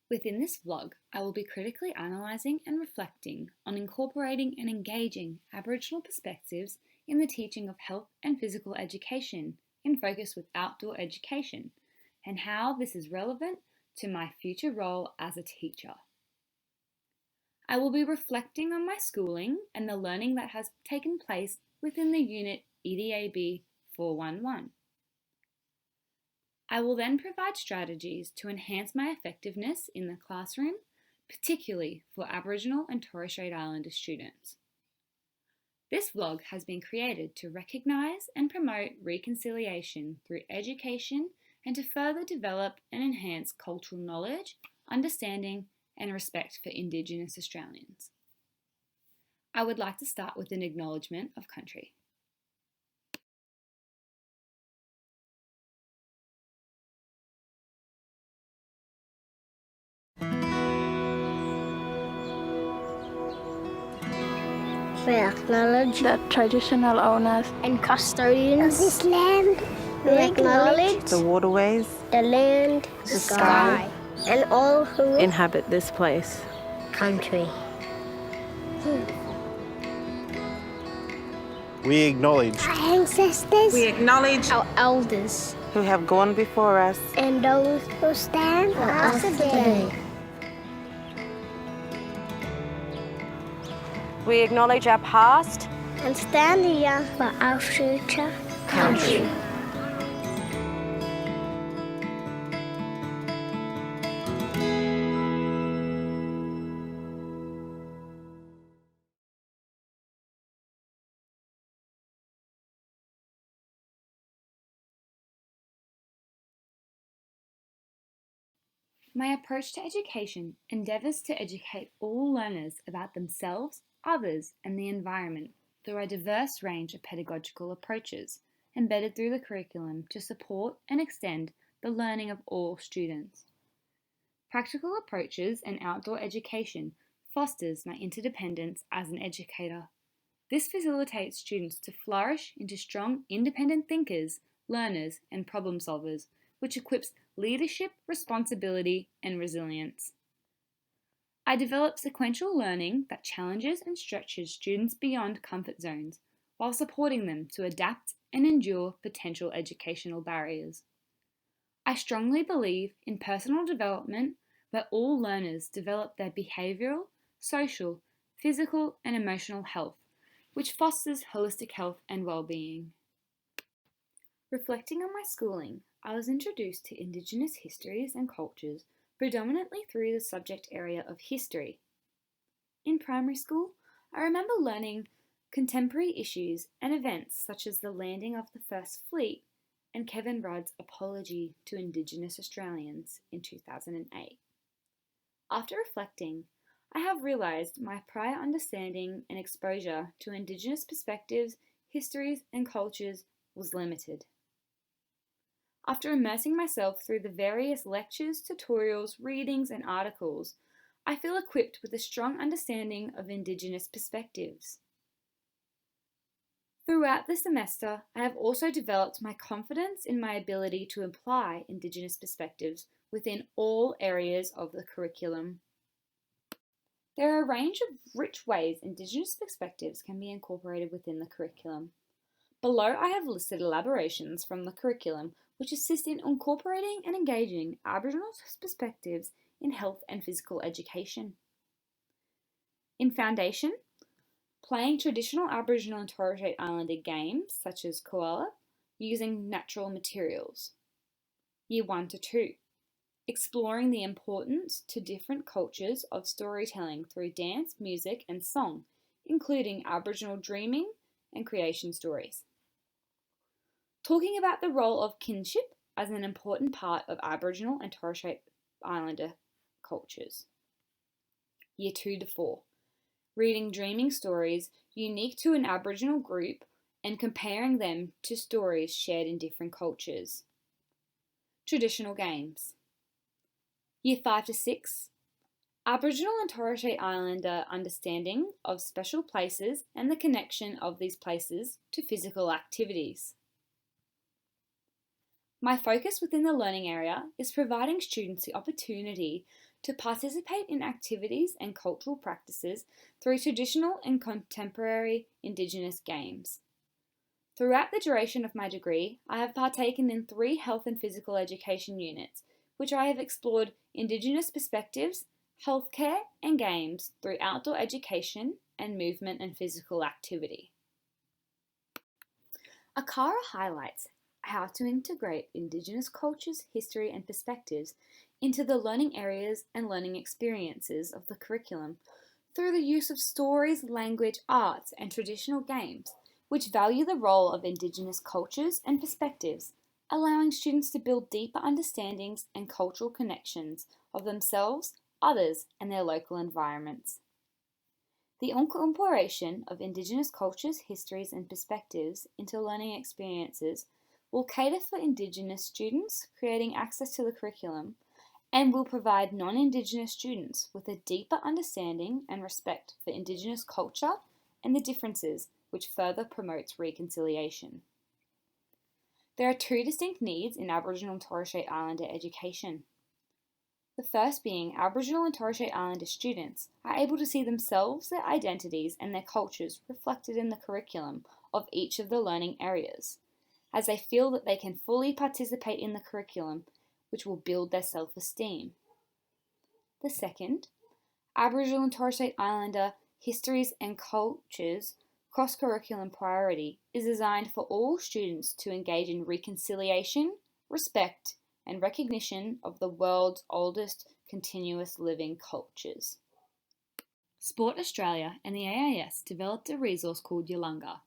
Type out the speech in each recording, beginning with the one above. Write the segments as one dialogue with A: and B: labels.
A: Within this vlog, I will be critically analysing and reflecting on incorporating and engaging Aboriginal perspectives in the teaching of health and physical education in focus with outdoor education, and how this is relevant to my future role as a teacher. I will be reflecting on my schooling and the learning that has taken place within the unit Edab 411. I will then provide strategies to enhance my effectiveness in the classroom, particularly for Aboriginal and Torres Strait Islander students. This vlog has been created to recognise and promote reconciliation through education and to further develop and enhance cultural knowledge, understanding and respect for Indigenous Australians. I would like to start with an acknowledgement of country.
B: We acknowledge
C: the traditional owners
B: and custodians of this land. We acknowledge
D: the waterways,
B: the land, the sky, and all who
D: inhabit this place.
B: country.
E: We acknowledge
B: Our ancestors,
F: We acknowledge
B: our elders,
D: Who have gone before us.
B: and those who stand for us today.
G: We acknowledge our past
B: And stand here for our future country.
A: My approach to education endeavours to educate all learners about themselves, others, and the environment through a diverse range of pedagogical approaches embedded through the curriculum to support and extend the learning of all students. Practical approaches and outdoor education fosters my interdependence as an educator. This facilitates students to flourish into strong, independent thinkers, learners, and problem solvers, which equips leadership, responsibility, and resilience. I develop sequential learning that challenges and stretches students beyond comfort zones while supporting them to adapt and endure potential educational barriers. I strongly believe in personal development where all learners develop their behavioural, social, physical, and emotional health, which fosters holistic health and well-being. Reflecting on my schooling, I was introduced to Indigenous histories and cultures predominantly through the subject area of history. In primary school, I remember learning contemporary issues and events such as the landing of the First Fleet and Kevin Rudd's apology to Indigenous Australians in 2008. After reflecting, I have realised my prior understanding and exposure to Indigenous perspectives, histories and cultures was limited. After immersing myself through the various lectures, tutorials, readings and articles, I feel equipped with a strong understanding of Indigenous perspectives. Throughout the semester, I have also developed my confidence in my ability to apply Indigenous perspectives within all areas of the curriculum. There are a range of rich ways Indigenous perspectives can be incorporated within the curriculum. Below I have listed elaborations from the curriculum which assist in incorporating and engaging Aboriginal perspectives in health and physical education. In Foundation, playing traditional Aboriginal and Torres Strait Islander games such as koala using natural materials. Year 1 to 2, exploring the importance to different cultures of storytelling through dance, music and song, including Aboriginal dreaming and creation stories. Talking about the role of kinship as an important part of Aboriginal and Torres Strait Islander cultures. Year 2 to 4, reading dreaming stories unique to an Aboriginal group and comparing them to stories shared in different cultures. Traditional games. Year 5 to 6, Aboriginal and Torres Strait Islander understanding of special places and the connection of these places to physical activities. My focus within the learning area is providing students the opportunity to participate in activities and cultural practices through traditional and contemporary Indigenous games. Throughout the duration of my degree, I have partaken in 3 health and physical education units, which I have explored Indigenous perspectives, healthcare and games through outdoor education and movement and physical activity. ACARA highlights how to integrate Indigenous cultures, history and perspectives into the learning areas and learning experiences of the curriculum through the use of stories, language, arts and traditional games, which value the role of Indigenous cultures and perspectives, allowing students to build deeper understandings and cultural connections of themselves, others and their local environments. The incorporation of Indigenous cultures, histories and perspectives into learning experiences will cater for Indigenous students, creating access to the curriculum, and will provide non-Indigenous students with a deeper understanding and respect for Indigenous culture and the differences, which further promotes reconciliation. There are 2 distinct needs in Aboriginal and Torres Strait Islander education. The first being Aboriginal and Torres Strait Islander students are able to see themselves, their identities and their cultures reflected in the curriculum of each of the learning areas, as they feel that they can fully participate in the curriculum, which will build their self-esteem. The second, Aboriginal and Torres Strait Islander histories and cultures cross-curriculum priority is designed for all students to engage in reconciliation, respect, and recognition of the world's oldest continuous living cultures. Sport Australia and the AIS developed a resource called Yalunga.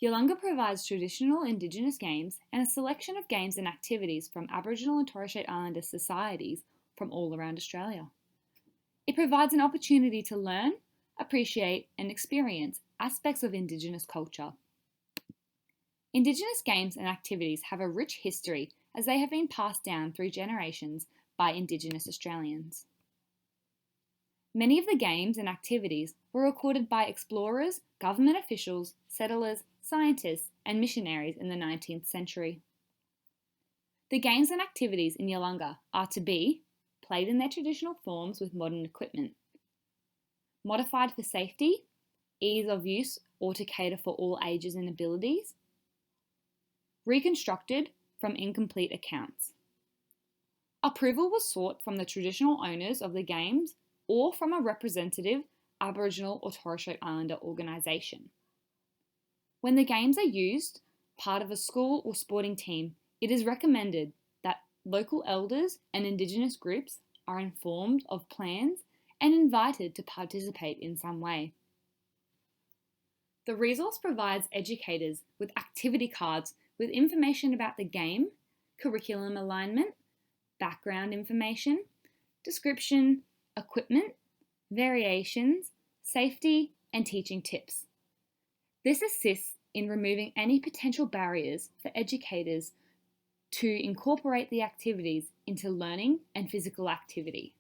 A: Yalunga provides traditional Indigenous games and a selection of games and activities from Aboriginal and Torres Strait Islander societies from all around Australia. It provides an opportunity to learn, appreciate, and experience aspects of Indigenous culture. Indigenous games and activities have a rich history as they have been passed down through generations by Indigenous Australians. Many of the games and activities were recorded by explorers, government officials, settlers, scientists, and missionaries in the 19th century. The games and activities in Yalunga are to be played in their traditional forms with modern equipment, modified for safety, ease of use or to cater for all ages and abilities, reconstructed from incomplete accounts. Approval was sought from the traditional owners of the games or from a representative Aboriginal or Torres Strait Islander organisation. When the games are used, part of a school or sporting team, it is recommended that local elders and Indigenous groups are informed of plans and invited to participate in some way. The resource provides educators with activity cards with information about the game, curriculum alignment, background information, description, equipment, variations, safety, and teaching tips. This assists in removing any potential barriers for educators to incorporate the activities into learning and physical activity.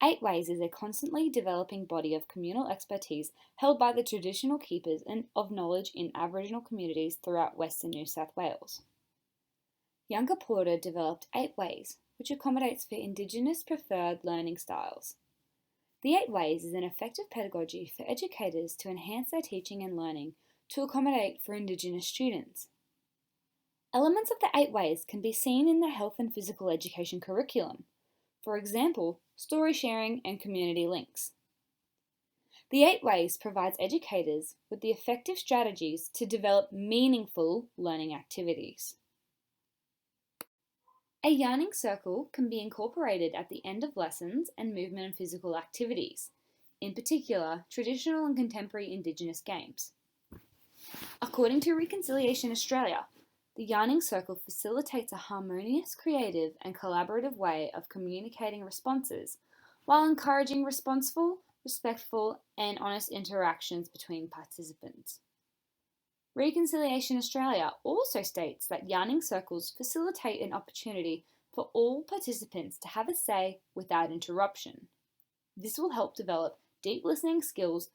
A: 8 Ways is a constantly developing body of communal expertise held by the traditional keepers of knowledge in Aboriginal communities throughout Western New South Wales. Younger Porter developed 8 Ways, which accommodates for Indigenous preferred learning styles. The 8 Ways is an effective pedagogy for educators to enhance their teaching and learning to accommodate for Indigenous students. Elements of the 8 Ways can be seen in the health and physical education curriculum. For example, story sharing and community links. The 8 Ways provides educators with the effective strategies to develop meaningful learning activities. A yarning circle can be incorporated at the end of lessons and movement and physical activities, in particular traditional and contemporary Indigenous games. According to Reconciliation Australia, the yarning circle facilitates a harmonious, creative and collaborative way of communicating responses while encouraging responsible, respectful and honest interactions between participants. Reconciliation Australia also states that yarning circles facilitate an opportunity for all participants to have a say without interruption. This will help develop deep listening skills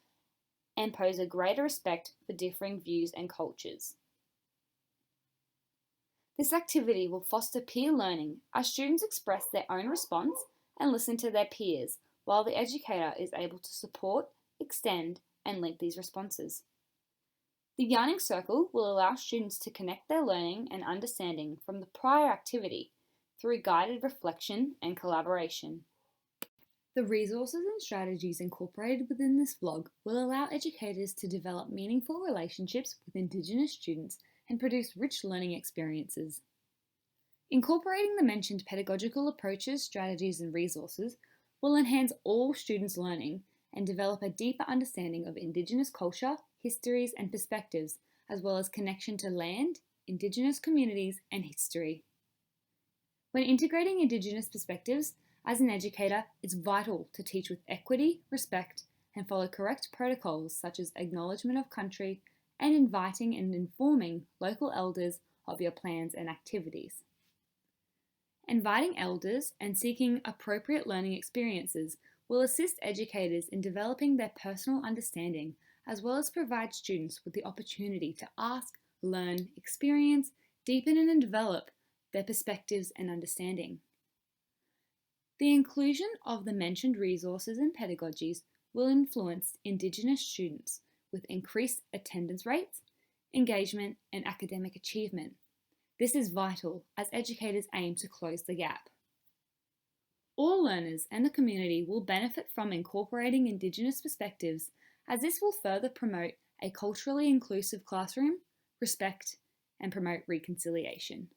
A: and pose a greater respect for differing views and cultures. This activity will foster peer learning as students express their own response and listen to their peers, while the educator is able to support, extend, and link these responses. The yarning circle will allow students to connect their learning and understanding from the prior activity through guided reflection and collaboration. The resources and strategies incorporated within this vlog will allow educators to develop meaningful relationships with Indigenous students and produce rich learning experiences. Incorporating the mentioned pedagogical approaches, strategies, and resources will enhance all students' learning and develop a deeper understanding of Indigenous culture, histories, and perspectives, as well as connection to land, Indigenous communities, and history. When integrating Indigenous perspectives, as an educator, it's vital to teach with equity, respect, and follow correct protocols such as acknowledgement of country and inviting and informing local elders of your plans and activities. Inviting elders and seeking appropriate learning experiences will assist educators in developing their personal understanding, as well as provide students with the opportunity to ask, learn, experience, deepen, and develop their perspectives and understanding. The inclusion of the mentioned resources and pedagogies will influence Indigenous students with increased attendance rates, engagement, and academic achievement. This is vital as educators aim to close the gap. All learners and the community will benefit from incorporating Indigenous perspectives, as this will further promote a culturally inclusive classroom, respect, and promote reconciliation.